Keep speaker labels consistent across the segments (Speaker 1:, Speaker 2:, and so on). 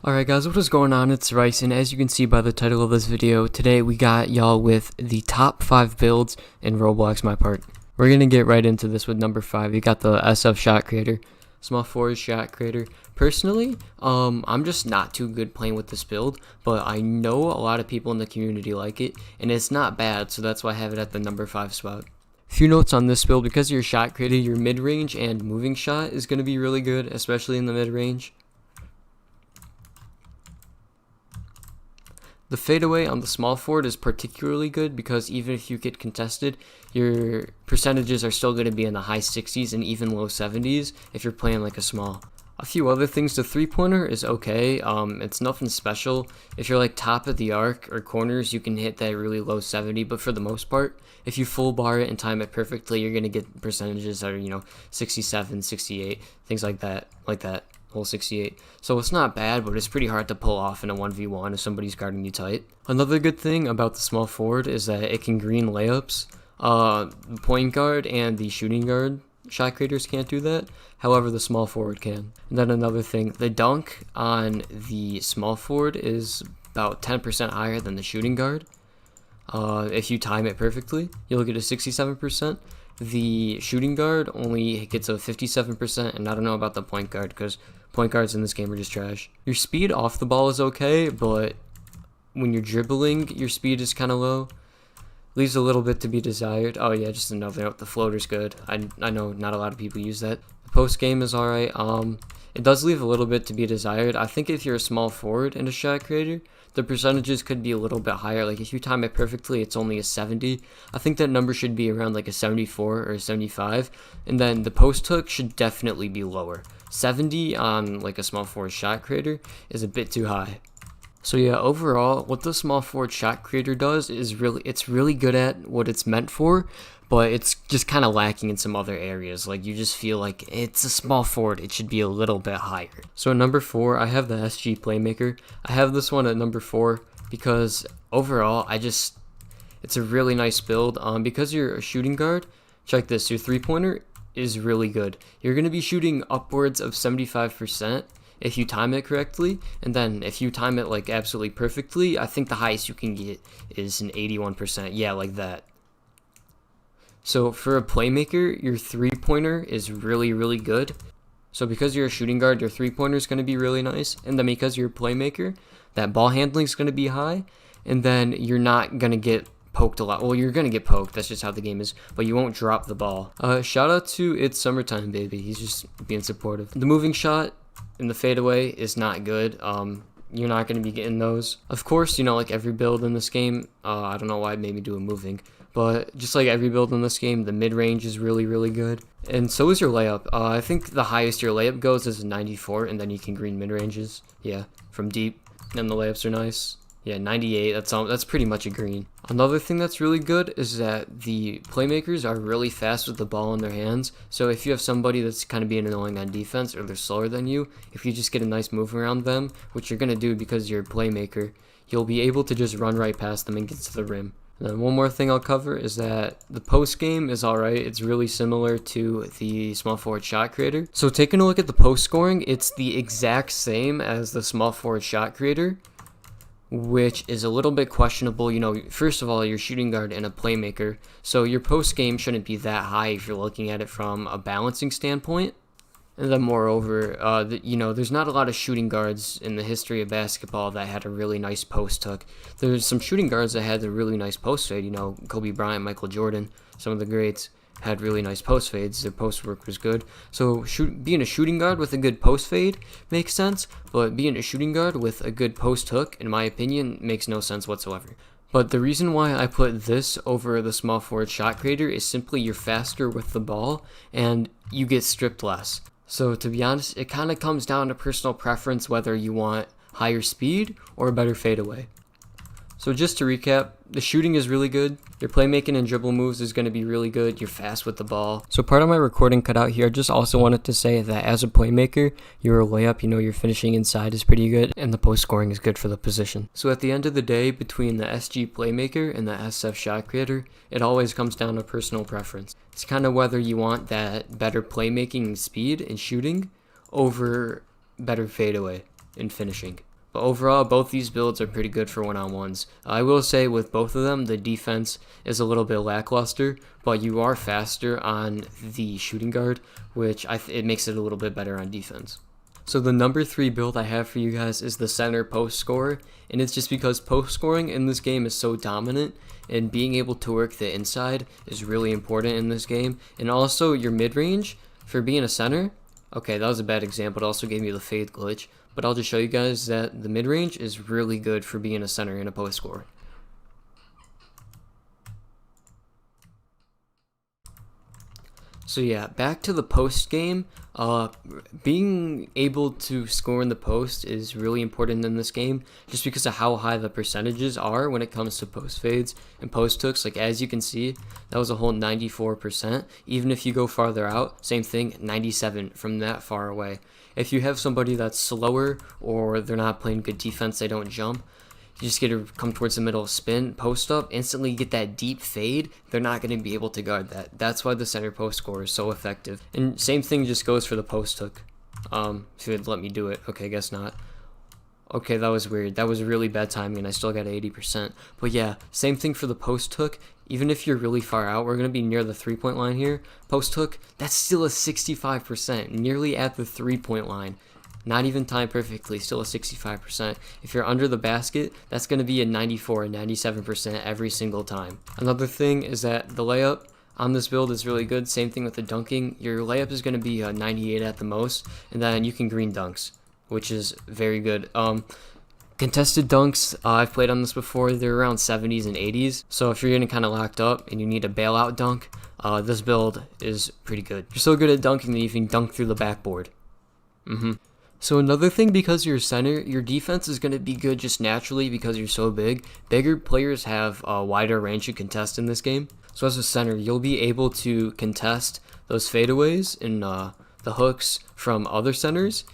Speaker 1: Alright guys, what is going on? It's Rice, and as you can see by the title of this video, today we got y'all with the top 5 builds in Roblox Mypark. We're gonna get right into this with number 5. You got the SF Shot Creator, Small Forward Shot Creator. Personally, I'm just not too good playing with this build, but I know a lot of people in the community like it, and it's not bad, so that's why I have it at the number 5 spot. Few notes on this build: because you're shot creator, your mid-range and moving shot is going to be really good, especially in the mid-range. The fadeaway on the small forward is particularly good because even if you get contested, your percentages are still going to be in the high 60s and even low 70s if you're playing like a small. A few other things: the three-pointer is okay. It's nothing special. If you're like top of the arc or corners, you can hit that really low 70, but for the most part, if you full bar it and time it perfectly, you're going to get percentages that are, 67, 68, things like that, whole 68. So it's not bad, but it's pretty hard to pull off in a 1v1 if somebody's guarding you tight. Another good thing about the small forward is that it can green layups. The point guard and the shooting guard shot creators can't do that. However, the small forward can. And then another thing, the dunk on the small forward is about 10% higher than the shooting guard. If you time it perfectly, you'll get a 67%. The shooting guard only gets a 57%, and I don't know about the point guard because point guards in this game are just trash. Your speed off the ball is okay, but when you're dribbling, your speed is kind of low. Leaves a little bit to be desired. Oh yeah, just another note, the floater's good. I know not a lot of people use that. The post game is alright. It does leave a little bit to be desired. I think if you're a small forward and a shot creator, the percentages could be a little bit higher. Like if you time it perfectly, it's only a 70. I think that number should be around like a 74 or a 75. And then the post hook should definitely be lower. 70 on like a small forward shot creator is a bit too high. So yeah, overall, what the small forward shot creator does is it's really good at what it's meant for, but it's just kind of lacking in some other areas. Like you just feel like it's a small forward, it should be a little bit higher. So at number 4, I have the Sg Playmaker. I have this one at number 4 because overall, it's a really nice build. Because you're a shooting guard, check this, your three-pointer is really good. You're going to be shooting upwards of 75%. If you time it correctly, and then if you time it like absolutely perfectly, I think the highest you can get is an 81%. Yeah, like that. So for a playmaker, your three-pointer is really, really good. So because you're a shooting guard, your three-pointer is going to be really nice, and then because you're a playmaker, that ball handling is going to be high, and then you're not going to get poked a lot. Well, you're going to get poked, that's just how the game is, but you won't drop the ball. Shout out to It's Summertime Baby, he's just being supportive. The moving shot and the fadeaway is not good. You're not going to be getting those. Of course, like every build in this game, I don't know why it made me do a moving, but just like every build in this game, the mid-range is really, really good. And so is your layup. I think the highest your layup goes is a 94, and then you can green mid-ranges. Yeah, from deep, and the layups are nice. Yeah, 98, that's pretty much a green. Another thing that's really good is that the playmakers are really fast with the ball in their hands. So if you have somebody that's kind of being annoying on defense or they're slower than you, if you just get a nice move around them, which you're going to do because you're a playmaker, you'll be able to just run right past them and get to the rim. And then one more thing I'll cover is that the post game is alright. It's really similar to the small forward shot creator. So taking a look at the post scoring, it's the exact same as the small forward shot creator, which is a little bit questionable. First of all, you're shooting guard and a playmaker, so your post game shouldn't be that high if you're looking at it from a balancing standpoint. And then moreover, there's not a lot of shooting guards in the history of basketball that had a really nice post hook. There's some shooting guards that had a really nice post fade, Kobe Bryant, Michael Jordan, some of the greats had really nice post fades. Their post work was good. So being a shooting guard with a good post fade makes sense, but being a shooting guard with a good post hook, in my opinion, makes no sense whatsoever. But the reason why I put this over the small forward shot creator is simply you're faster with the ball and you get stripped less. So to be honest, it kind of comes down to personal preference whether you want higher speed or a better fadeaway. So just to recap, the shooting is really good, your playmaking and dribble moves is going to be really good, you're fast with the ball. So part of my recording cut out here, I just also wanted to say that as a playmaker, your layup, your finishing inside is pretty good, and the post scoring is good for the position. So at the end of the day, between the Sg Playmaker and the SF Shot Creator, it always comes down to personal preference. It's kind of whether you want that better playmaking and speed and shooting over better fadeaway and finishing. But overall, both these builds are pretty good for one-on-ones. I will say with both of them, the defense is a little bit lackluster, but you are faster on the shooting guard, which it makes it a little bit better on defense. So the number 3 build I have for you guys is the center post scorer, and it's just because post scoring in this game is so dominant, and being able to work the inside is really important in this game. And also your mid-range for being a center, okay, that was a bad example, it also gave me the fade glitch, but I'll just show you guys that the mid-range is really good for being a center and a post scorer. So yeah, back to the post game. Being able to score in the post is really important in this game, just because of how high the percentages are when it comes to post fades and post hooks. Like as you can see, that was a whole 94%. Even if you go farther out, same thing, 97 from that far away. If you have somebody that's slower or they're not playing good defense, they don't jump, you just get to come towards the middle, spin, post up, instantly get that deep fade. They're not going to be able to guard that. That's why the center post score is so effective. And same thing just goes for the post hook. If you'd let me do it. Okay, guess not. Okay, that was weird. That was really bad timing, and I still got 80%. But yeah, same thing for the post hook. Even if you're really far out, we're going to be near the 3-point line here. Post hook, that's still a 65%, nearly at the 3-point line. Not even timed perfectly, still a 65%. If you're under the basket, that's going to be a 94 and 97% every single time. Another thing is that the layup on this build is really good. Same thing with the dunking. Your layup is going to be 98 at the most, and then you can green dunks, which is very good. Contested dunks, I've played on this before. They're around 70s and 80s. So if you're getting kind of locked up and you need a bailout dunk, this build is pretty good. You're so good at dunking that you can dunk through the backboard. So another thing, because you're a center, your defense is going to be good just naturally because you're so big. Bigger players have a wider range to contest in this game. So as a center, you'll be able to contest those fadeaways and the hooks from other centers,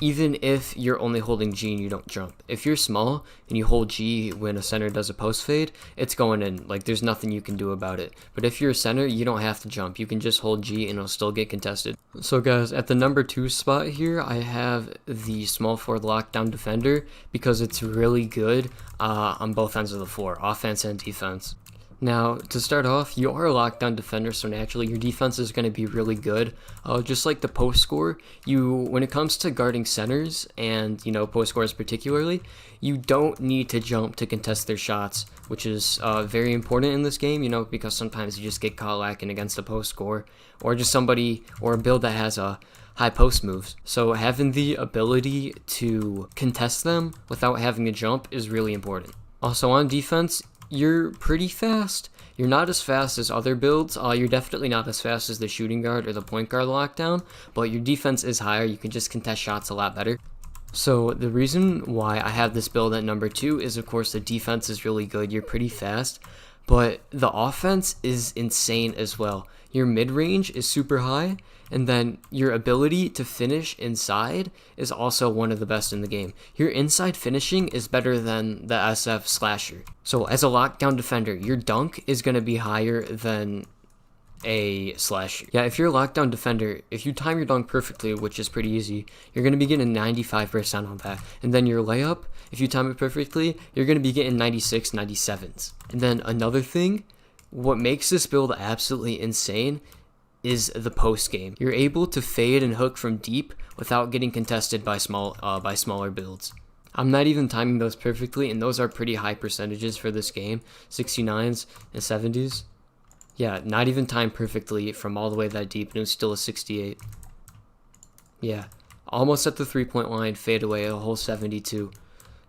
Speaker 1: even if you're only holding G and you don't jump. If you're small and you hold G when a center does a post fade, it's going in. Like, there's nothing you can do about it. But if you're a center, you don't have to jump. You can just hold G and it'll still get contested. So guys, at the number 2 spot here, I have the small forward lockdown defender because it's really good on both ends of the floor, offense and defense. Now, to start off, you are a lockdown defender, so naturally your defense is going to be really good. Just like the post score, when it comes to guarding centers and post scores particularly, you don't need to jump to contest their shots, which is very important in this game. Because sometimes you just get caught lacking against a post score, or just somebody or a build that has a high post moves. So having the ability to contest them without having to jump is really important. Also on defense, you're pretty fast. You're not as fast as other builds. You're definitely not as fast as the shooting guard or the point guard lockdown, but your defense is higher. You can just contest shots a lot better. So the reason why I have this build at number 2 is, of course, the defense is really good. You're pretty fast, but the offense is insane as well. Your mid-range is super high, and then your ability to finish inside is also one of the best in the game. Your inside finishing is better than the SF slasher. So as a lockdown defender, your dunk is going to be higher than a slasher. Yeah, if you're a lockdown defender, if you time your dunk perfectly, which is pretty easy, you're going to be getting 95% on that. And then your layup, if you time it perfectly, you're going to be getting 96, 97s. And then another thing, what makes this build absolutely insane is the post game. You're able to fade and hook from deep without getting contested by smaller builds. I'm not even timing those perfectly, and those are pretty high percentages for this game, 69s and 70s. Yeah, not even timed perfectly from all the way that deep, and it was still a 68. Yeah, almost at the 3-point line, fade away a whole 72.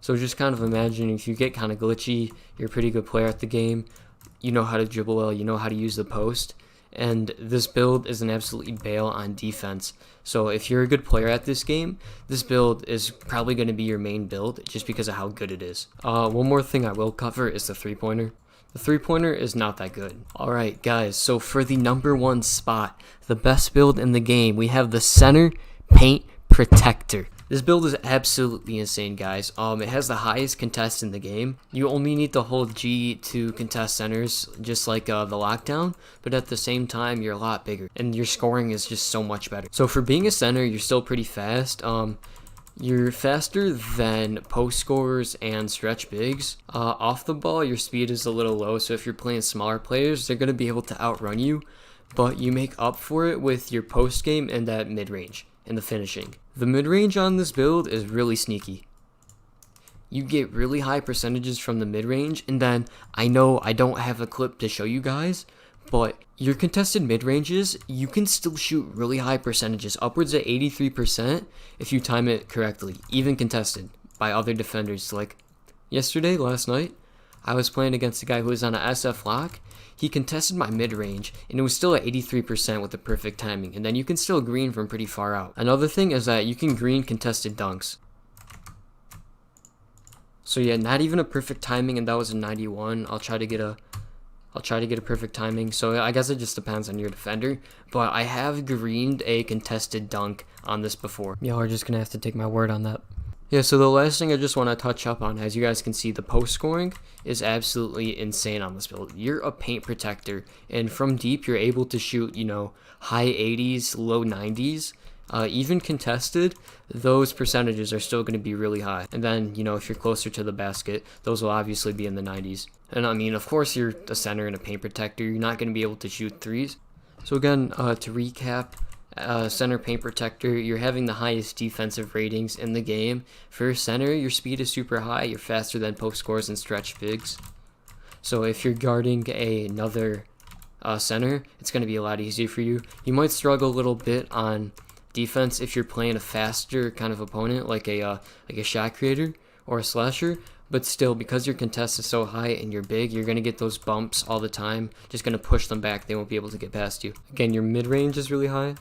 Speaker 1: So just kind of imagine if you get kind of glitchy, you're a pretty good player at the game, you know how to dribble well, you know how to use the post, and this build is an absolutely bail on defense. So if you're a good player at this game, this build is probably going to be your main build just because of how good it is. One more thing I will cover is the 3-pointer. The 3-pointer is not that good. Alright guys, so for the number 1 spot, the best build in the game, we have the center paint protector. This build is absolutely insane, guys. It has the highest contest in the game. You only need to hold G to contest centers, just like the lockdown, but at the same time, you're a lot bigger, and your scoring is just so much better. So for being a center, you're still pretty fast. You're faster than post scorers and stretch bigs. Off the ball, your speed is a little low, so if you're playing smaller players, they're going to be able to outrun you, but you make up for it with your post game and that mid-range and the finishing. The mid-range on this build is really sneaky. You get really high percentages from the mid-range, and then I know I don't have a clip to show you guys, but your contested mid-ranges, you can still shoot really high percentages, upwards of 83% if you time it correctly, even contested by other defenders. Like last night, I was playing against a guy who was on a SF lock. He contested my mid-range, and it was still at 83% with the perfect timing, and then you can still green from pretty far out. Another thing is that you can green contested dunks. So yeah, not even a perfect timing, and that was a 91. I'll try to get a perfect timing. So I guess it just depends on your defender. But I have greened a contested dunk on this before. Y'all are just gonna have to take my word on that. Yeah, so the last thing I just want to touch up on, as you guys can see, the post scoring is absolutely insane on this build. You're a paint protector, and from deep you're able to shoot, high 80s, low 90s. Even contested, those percentages are still going to be really high. And then, if you're closer to the basket, those will obviously be in the 90s. And I mean, of course, you're a center and a paint protector. You're not going to be able to shoot threes. So again, to recap, center paint protector, you're having the highest defensive ratings in the game. For center, your speed is super high. You're faster than post scores and stretch bigs. So if you're guarding another center, it's going to be a lot easier for you. You might struggle a little bit on defense if you're playing a faster kind of opponent, like a shot creator or a slasher, but still, because your contest is so high and you're big, you're going to get those bumps all the time. Just going to push them back. They won't be able to get past you. Again, your mid-range is really high,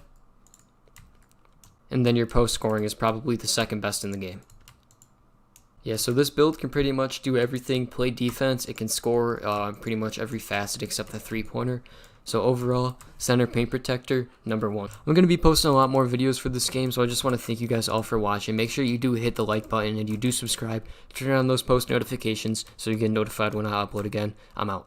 Speaker 1: and then your post scoring is probably the second best in the game. Yeah, so this build can pretty much do everything. Play defense, it can score pretty much every facet except the three-pointer. So overall, center paint protector, number 1. I'm going to be posting a lot more videos for this game, so I just want to thank you guys all for watching. Make sure you do hit the like button and you do subscribe. Turn on those post notifications so you get notified when I upload again. I'm out.